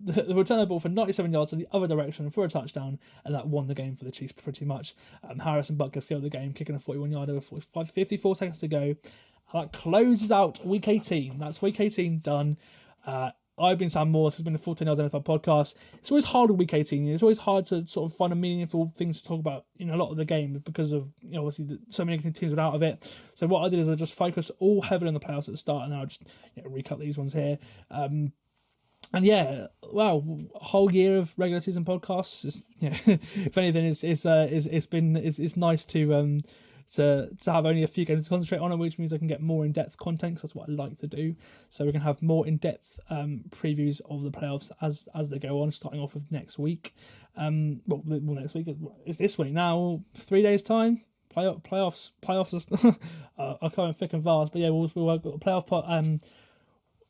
return the ball for 97 yards to the other direction for a touchdown, and that won the game for the Chiefs pretty much. Harrison Butker sealed the game, kicking a 41-yarder with 54 seconds to go. And that closes out Week 18. That's Week 18 done. I've been Sam Moore. This has been the 14 Yards NFL podcast. It's always hard with Week 18. It's always hard to sort of find a meaningful things to talk about in a lot of the game because of obviously so many teams were out of it. So what I did is I just focused all heavily on the playoffs at the start, and I'll just recut these ones here. And yeah, wow, a whole year of regular season podcasts. If anything, it's nice to have only a few games to concentrate on, which means I can get more in-depth content, because that's what I like to do. So we can have more in-depth previews of the playoffs as they go on, starting off with next week. Next week, it's this week now, 3 days' time. Playoffs are coming thick and fast, but yeah, we'll got the playoff pot.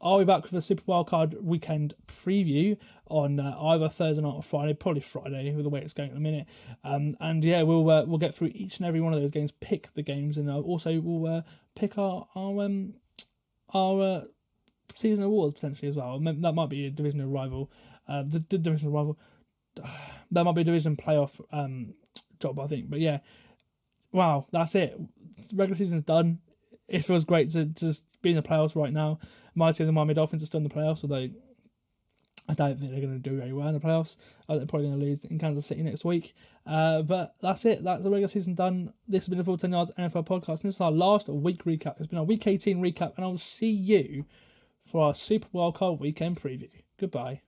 I'll be back with a Super Wildcard weekend preview on either Thursday night or Friday, probably Friday with the way it's going at the minute. And yeah, we'll get through each and every one of those games, pick the games, and also we'll pick our season awards potentially as well. That might be a divisional rival. The divisional rival. That might be a division playoff job, I think. But yeah, wow, that's it. Regular season's done. It feels great to be in the playoffs right now. My team, the Miami Dolphins, are still in the playoffs, although I don't think they're going to do very well in the playoffs. They're probably going to lose in Kansas City next week. But that's it. That's the regular season done. This has been the Full 10 Yards NFL podcast. And this is our last week recap. It's been our Week 18 recap. And I will see you for our Super Wildcard weekend preview. Goodbye.